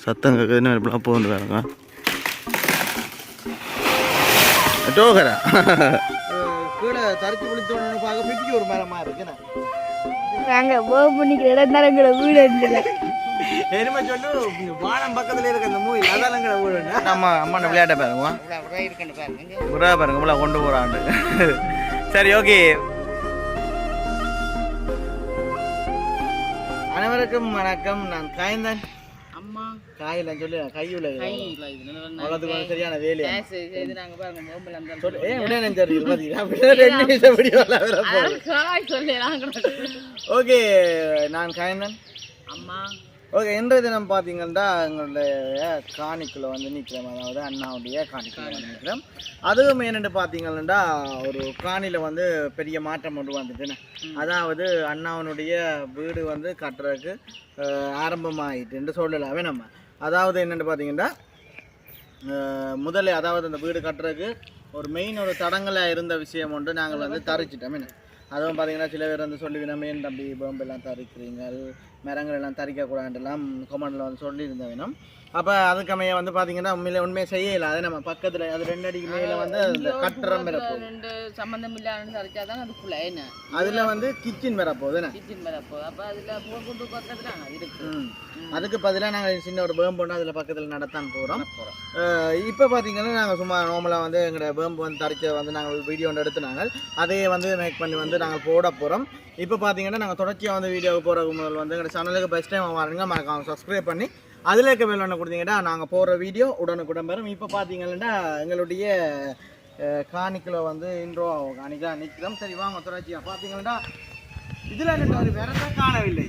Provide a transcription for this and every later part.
சத்தம் கேட்குதுன்னு இப்படிலாம் போகணும் வேறுங்க டோகரா கீழே தரிச்சு குளித்தோன்னு பார்க்க பிடிக்க ஒரு மரமாக இருக்குண்ணே நாங்கள் போக பண்ணிக்கிற இடம் தான் எங்களை வீடு இருந்தது எருமை சொல்லு வானம் பக்கத்தில் இருக்க அந்த மூவி அதான் எங்களை வீடு நம்ம அம்மா விளையாட்ட பாருங்க புறா பாருங்க இவ்வளோ கொண்டு போகிறாண்டு சரி ஓகே அனைவருக்கும் வணக்கம் நான் காய்ந்தான் அம்மா காயில சொல்லி கையுல சரியான வேலையா ஓகே நான் காய்ந்தான் அம்மா ஓகே இன்றைய தினம் பார்த்தீங்கன்னா எங்களுடைய காணிக்குள்ள வந்து நிற்கிறோம் அதாவது அண்ணாவுடைய காணிக்குள்ள வந்து நிற்கிறோம் அதுவும் என்னென்னு பார்த்தீங்கன்னா ஒரு காணியில் வந்து பெரிய மாற்றம் கொண்டு வந்துட்டுன்னு அதாவது அண்ணாவனுடைய வீடு வந்து கட்டுறதுக்கு ஆரம்பமாயிட்டுன்னு சொல்லலாமே நம்ம அதாவது என்னென்னு பார்த்தீங்கன்னா முதல்ல அதாவது அந்த வீடு கட்டுறதுக்கு ஒரு மெயின் ஒரு தடங்களாக இருந்த விஷயம் ஒன்று நாங்கள் வந்து தரிச்சிட்டோம் என்ன அதுவும் பார்த்தீங்கன்னா சில பேர் வந்து சொல்லிவினமே தம்பி பாம்பெல்லாம் தரிக்கிறீங்க மரங்கள் எல்லாம் தரிக்கக்கூடாதுலாம் கமெண்டில் வந்து சொல்லியிருந்தேன் வேணும் அப்போ அதுக்கமைய வந்து பார்த்தீங்கன்னா உண்மையை செய்யலை அதை நம்ம பக்கத்தில் அது 2 அடிக்கு மேலே வந்து அந்த கட்டுறம் ரெண்டு சம்மந்தம் இல்லாமல் தரிச்சாதான் அதுக்குள்ள என்ன அதில் வந்து கிச்சன் வரப்போகுது கிச்சன் வரப்போகுது அப்போ அதில் போட்டு பக்கத்தில் இருக்கு அதுக்கு பதிலாக நாங்கள் சின்ன ஒரு பேம்பு ஒன்று அதில் பக்கத்தில் நடத்தான் போகிறோம் இப்போ பார்த்தீங்கன்னா நாங்கள் சும்மா நார்மலாக வந்து எங்களோட பேம்பு வந்து தரிச்ச வந்து நாங்கள் வீடியோ ஒன்று எடுத்துனாங்க அதையே வந்து மேக் பண்ணி வந்து நாங்கள் போட போகிறோம் இப்போ பார்த்தீங்கன்னா நாங்கள் தொடர்ச்சியாக வந்து வீடியோவுக்கு போகிறதுக்கு முதல் வந்து எங்கள் சேனலுக்கு பெஸ்ட் டைம் வாருங்க மறக்காம சப்ஸ்கிரைப் பண்ணி அதில் இருக்க வேலை ஒன்று கொடுத்தீங்கன்னா நாங்கள் போகிற வீடியோ உடனுக்குடன் வரும் இப்போ பார்த்தீங்கன்னா எங்களுடைய காணிக்கில் வந்து இன்ட்ரோ காணிக்கெலாம் நிற்கிறோம் சரி வாங்க தொடர்ச்சியாக பார்த்தீங்கன்னா இதில் ஒரு வேற காணவில்லை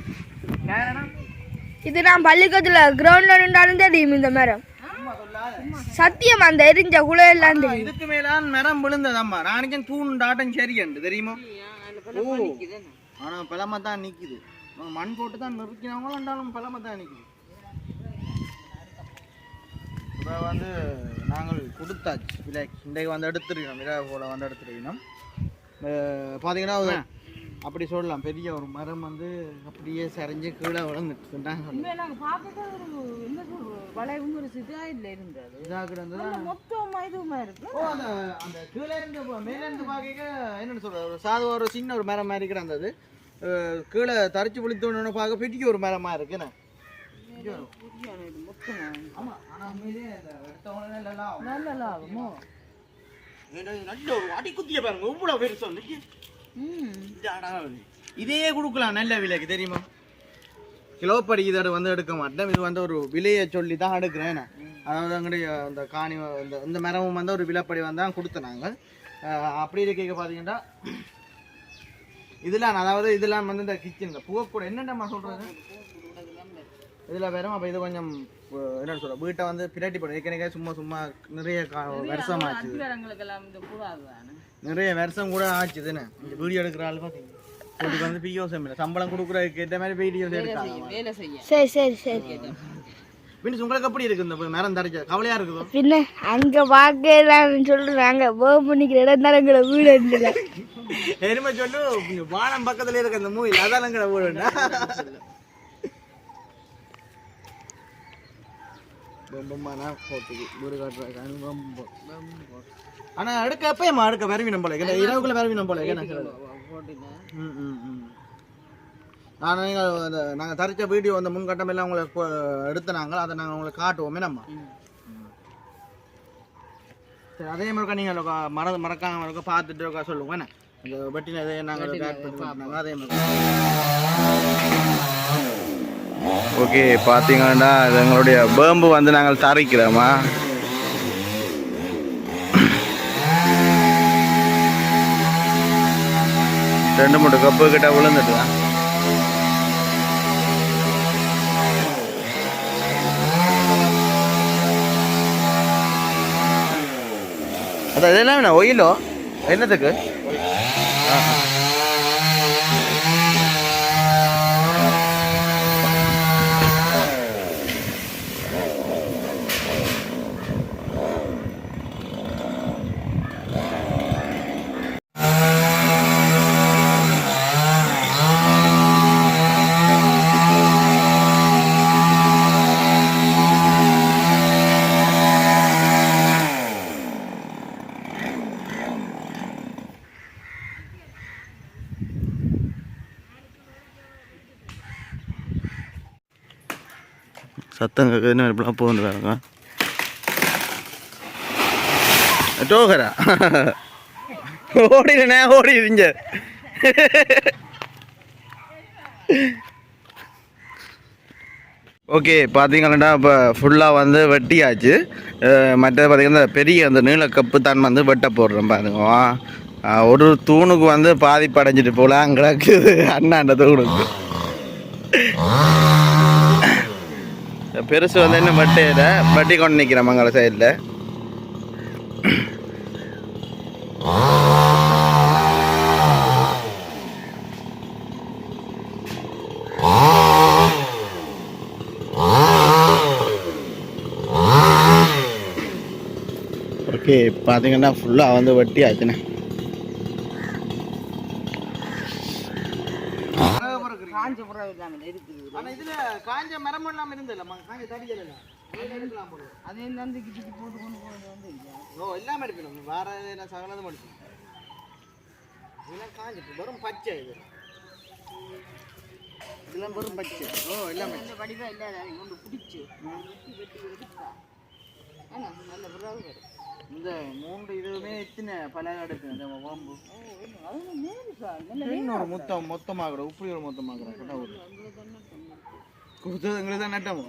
இது நான் பள்ளிக்கூடத்தில் கிரவுண்டில் நின்றாலும் தெரியும் இந்த மரம் சத்தியம் அந்த எரிஞ்ச குளம் எல்லாம் தெரியும் இதுக்கு மேலான் மரம் விழுந்ததம்மா நாளைக்கும் தூண்டாட்டம் சரியண்டு தெரியுமா ஓ ஆனால் பழமை தான் நிற்கிது மண் போட்டு தான் நிறுத்தினவங்களும் இருந்தாலும் பழமை தான் நிற்கிது இப்போ வந்து நாங்கள் கொடுத்தாச்சு இல்லை இன்றைக்கு வந்து எடுத்துருக்கணும் இரவு போல் வந்து எடுத்துருக்கணும் பார்த்தீங்கன்னா அப்படி சொல்லலாம் பெரிய ஒரு மரம் வந்து அப்படியே சரிஞ்சு கீழே விழுந்துட்டுட்டாங்க அந்த கீழே இருந்து மேலேருந்து பார்க்க என்னென்னு சொல்கிறது ஒரு சாது ஒரு சின்ன ஒரு மரம் மாதிரி கிடந்தது கீழே தரிச்சு விழுத்தோன்னு பார்க்க பெரிய ஒரு மரமாக இருக்குண்ணே நல்ல ஒரு அடி குத்திய பாருங்க இவ்வளவு பேர் சொல்லு இதே கொடுக்கலாம் நல்ல விலைக்கு தெரியுமா கிலோப்படி இதோட வந்து எடுக்க மாட்டேன் இது வந்து ஒரு விலையை சொல்லி தான் எடுக்கிறேன் அதாவது அங்கடைய அந்த காணி இந்த மரமும் வந்து ஒரு விலைப்படி வந்து கொடுத்தேன் நாங்கள் அப்படி இருக்க பார்த்தீங்கன்னா இதெல்லாம் அதாவது இதெல்லாம் வந்து இந்த கிச்சன் இந்த புகைக்கூட என்னென்னம்மா சொல்கிறது இதில் வெறும் அப்போ இது கொஞ்சம் என்னென்னு சொல்ல வீட்டை வந்து பிரட்டி போடும் ஏற்கனவே சும்மா நிறைய வருஷமாச்சு நிறைய வருஷம் கூட ஆச்சுதுன்னு இந்த வீடியோ எடுக்கிற ஆள் பார்த்தீங்கன்னா வந்து பிஓசம் இல்லை சம்பளம் கொடுக்குறதுக்கு ஏற்ற மாதிரி வீடியோஸ் எடுக்காங்க சரி சரி சரி பின்ன உங்களுக்கு எப்படி இருக்கு இந்த மரம் தரிச்ச கவலையா இருக்குதோ பின்ன அங்கே பார்க்கலாம் சொல்கிறாங்க போக பண்ணிக்கிற இடம் தான் எங்களை வீடு இருந்தது எருமை சொல்லு வானம் பக்கத்தில் இருக்க அந்த மூவி அதான் எங்களை வீடுன்னா ஆனா அடுக்க எப்பயம்மா அடுக்க வரவினம் போல இரவுக்குள்ள வரவினம் போல நாங்க தரிச்ச வீடியோ அந்த முன்கட்டம் எல்லாம் உங்களுக்கு எடுத்துனாங்க அதை நாங்க உங்களுக்கு காட்டுவோமே நம்ம சரி அதே மாதிரி நீங்க மறக்காம பார்த்துட்டு சொல்லுவோம் என்ன இந்த வெட்டின இதை நாங்கள் அதே மாதிரி ஓகே பார்த்தீங்கன்னா இது எங்களுடைய பேம்பு வந்து நாங்கள் தரிக்கிறோமா ரெண்டு மூணு கப்பு கிட்ட விழுந்துட்டுதான் அதான் இதெல்லாம் என்ன ஒயிலோ என்னத்துக்கு சத்தம் கேட்குதுன்னு இப்படிலாம் போகுது பாருங்க. டோகரா ஓடிடுங்க. ஓகே பார்த்தீங்கன்னா இப்போ ஃபுல்லாக வந்து வெட்டியாச்சு. மற்றது பார்த்திங்கன்னா பெரிய அந்த நீள கப்பு தான் வந்து வெட்ட போடுறோம் பாருங்க. ஒரு தூணுக்கு வந்து பாதிப்படைஞ்சிட்டு போகலாம் கிடக்குது அண்ணாண்ட தூணுக்கு. பெருசு வந்து இன்னும் வட்டி கொண்டு நிற்கிறேன் மங்கள சைடில். ஓகே பார்த்தீங்கன்னா ஃபுல்லாக வந்து வெட்டி ஆச்சுண்ணே. காஞ்ச புறம் இல்லாமல் இருக்குது. ஆனால் இதில் காஞ்ச மரம் இல்லாமல் இருந்தில்ல, காஞ்ச தடி இல்லை எடுக்கலாம் போல. அதே வந்து கிட்டி போட்டு கொண்டு போகிறது வந்து ஓ எல்லாமே எடுக்கணும். வேறு என்ன சகலதும் எடுக்கணும். இதெல்லாம் காஞ்சிட்டு வெறும் பச்சை. இதெல்லாம் வெறும் பச்சை. ஓ எல்லாமே வடிவாக இல்லாத கொண்டு பிடிச்சி வெட்டி எடுத்தா நல்ல புறாவும் வரும். இந்த 3 இதுவுமே எத்தனை பலகை எடுக்கு இந்த பாம்பு மொத்தமாகிற உப்பு ஒரு மொத்தமாகிற கொடுத்தது எங்களுக்கு தான் நட்டமோ.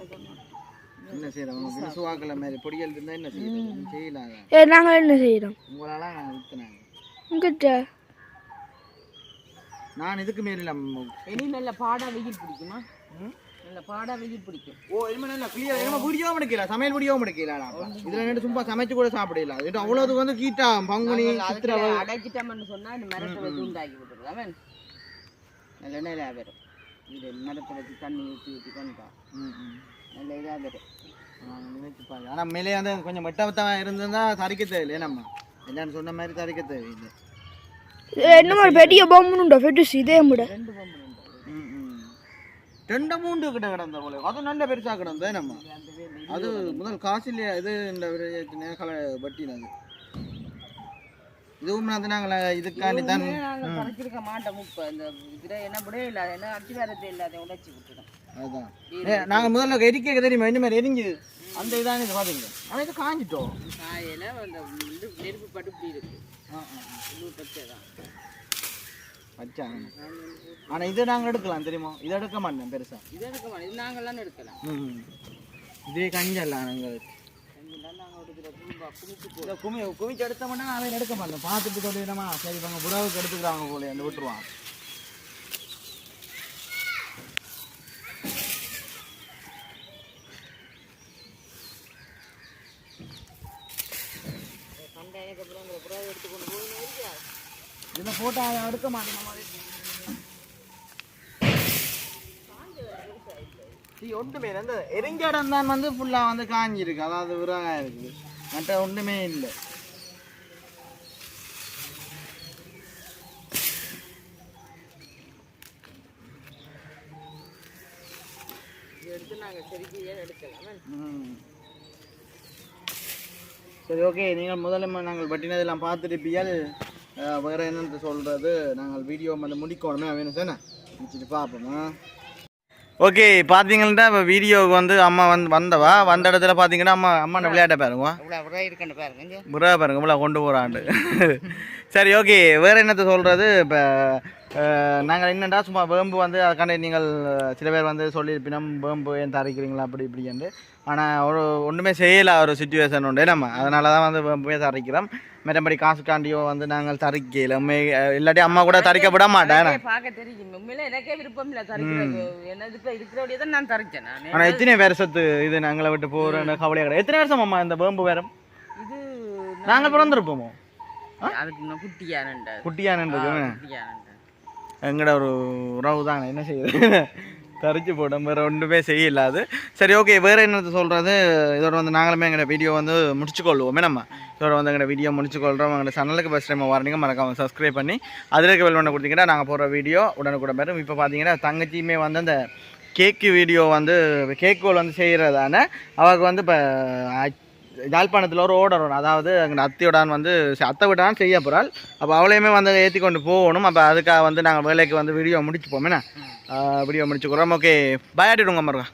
என்ன செய்யறோம் விசுவாக்கல மாதிரி பொடியல் இருந்தா என்ன செய்யலாம் செய்யலாம். நாங்கள் என்ன செய்யறோம் உங்களால நாங்கள் வித்துனாங்க உங்ககிட்ட. நான் இதுக்கு மேல இனி நல்ல பாடா வெயில் பிடிக்குமா? நல்ல பாடா வெயில் பிடிக்கும். ஓ இனிமே நல்லா கிளியர். இனிமே வீடியோவும் எடுக்கல, சமையல் வீடியோவும் எடுக்கல. இதுல ரெண்டு சும்மா சமைச்சு கூட சாப்பிடலாம். இது அவ்வளவு வந்து கீட்டா பங்குனி சித்திரை அடைச்சிட்டோம்னு சொன்னா இந்த மரத்தை வச்சு உண்டாக்கி விட்டுருவாங்க. நல்ல நிலையா வரும். இது மரத்தை வச்சு தண்ணி ஊற்றி கொண்டா நல்ல இதாக வரும். நினைச்சுப்பாங்க. ஆனால் மேலே வந்து கொஞ்சம் மெட்டமாக இருந்ததுன்னா தரிக்க தேவையில்லை. நம்ம எல்லாரும் சொன்ன மாதிரி தரிக்க தேவையில்லை. என்ன பெரிய பொம்முண்டா ஃபெட்டிஸ் இதே முட 2 பொம்பு 2 3 கிட்ட கிடந்த போல. அது நல்ல பெருசாக கிடந்தே நம்ம. அது முதல் காசு இல்லையா இது இந்த நேரக்கால வட்டினது. இதுவும் வந்து நாங்கள் இதுக்காண்டி தான் நாங்கள் பறிச்சிருக்க மாட்டோம். இப்போ இந்த இதில் என்ன விடவே இல்லாத என்ன அடிவாரத்தை இல்லாத உடைச்சி விட்டுடும். அதுதான் நாங்கள் முதல்ல எரிக்க தெரியுமா இந்த மாதிரி எரிஞ்சுது அந்த இதான இது பார்த்துங்க. ஆனால் இது காஞ்சிட்டோம். காயில் அந்த நெருப்பு பட்டு இப்படி இருக்கு. பச்சை தான் பச்சை. ஆனால் இதை நாங்கள் எடுக்கலாம் தெரியுமா? இதை எடுக்க மாட்டேன் பெருசாக. இதை எடுக்க மாட்டோம். இது நாங்கள்லாம் எடுக்கலாம். இதே கஞ்சல்லாம் நாங்கள் குமிச்சு எடுத்தோம்னா அதை எடுக்க மாட்டோம். பார்த்துட்டு சொல்லிடமா சரி இவங்க புறாவுக்கு எடுத்துக்கிறாங்க போல அந்த விட்டுருவாங்க. இதை போட்டு அதை எடுக்க மாட்டோம். ஒன்றுமே அந்த எரிஞ்ச இடம் தான் வந்து ஃபுல்லாக வந்து காஞ்சிருக்கு. அதாவது விறகாக இருக்குது. மற்ற ஒன்றுமே இல்லை. எடுத்து நாங்கள் செருக்கியே எடுக்கலாம். சரி ஓகே. நீங்கள் முதல்ல நாங்கள் பட்டினதெல்லாம் பார்த்துருப்பியால் வேறு என்னென்னு சொல்கிறது நாங்கள் வீடியோ வந்து முடிக்கணுமே வேணும் சார். முடிச்சுட்டு பார்ப்போமா? ஓகே பார்த்தீங்கன்னா இப்போ வீடியோவுக்கு வந்து அம்மா வந்த இடத்துல பார்த்தீங்கன்னா அம்மாண்ட விளையாட்ட பாருங்க. புறா பாருங்க இவ்வளோ கொண்டு போகிறாண்டு. சரி ஓகே. வேறு என்னத்தை சொல்கிறது? இப்போ நாங்கள் என்னென்னா சும்மா வேம்பு வந்து அதுக்காண்டி நீங்கள் சில பேர் வந்து சொல்லியிருப்பினோம் வேம்பு ஏன் தரைக்கிறீங்களா அப்படி இப்படின்னு. ஆனால் ஒன்றுமே செய்யலை ஒரு சுச்சுவேஷன் உண்டு நம்ம. அதனால தான் வந்து வேம்புவே தரைக்கிறோம். மற்றபடி காசுக்காண்டியோ வந்து நாங்கள் தரிக்கல. இல்லாட்டி அம்மா கூட தரிக்க விட மாட்டேன். பார்க்க தெரியும் உண்மையில எனக்கே விருப்பம் இல்லை தரிக்கிறது. என்னதுக்கு இருக்கிறபடியே தான் நான் தரிச்சேன். ஆனால் எத்தனை வருஷத்து இது நாங்களை விட்டு போகிற கவலையாக கிடையாது. எத்தனை வருஷம் அம்மா இந்த வேம்பு வேறும் இது நாங்கள் பிறந்திருப்போமோ? அதுக்கு குட்டியானன்றது எங்கட ஒரு உறவு தானே. என்ன செய்யுது தரிச்சு போட்டோம். வேறு ஒன்றுமே செய்யலாது. சரி ஓகே. வேறு என்னது சொல்கிறது? இதோட வந்து நாங்களுமே எங்களோட வீடியோ வந்து முடிச்சுக்கொள்வோமே. நம்ம இதோட வந்து எங்களோட வீடியோ முடிச்சுக்கொள்கிறோம். எங்களோட சேனலுக்கு ஃபஸ்ட் டைம் வரீங்க மறக்காம சப்ஸ்கிரைப் பண்ணி அதில் இருக்க பெல் பண்ண கொடுத்தீங்கன்னா நாங்கள் போகிற வீடியோ உடனுக்குடன் பெறும். இப்போ பார்த்தீங்கன்னா தங்கச்சியுமே வந்து அந்த கேக்கு வீடியோ வந்து கேக்குகள் வந்து செய்கிறதான அவருக்கு வந்து இப்போ யாழ்ப்பாணத்தில் ஒரு ஓர்டர் வரும். அதாவது எங்கள் அத்தையோடான் வந்து அத்தை விட்டான் செய்ய போகிறாள். அப்போ அவளையுமே வந்து ஏற்றி கொண்டு போகணும். அப்போ அதுக்காக வந்து நாங்கள் வேலைக்கு வந்து வீடியோ முடிச்சுப்போம். என்ன வீடியோ முடிச்சுக்கிறோம். Okay bye ஆட்டிடுங்க மருங்க.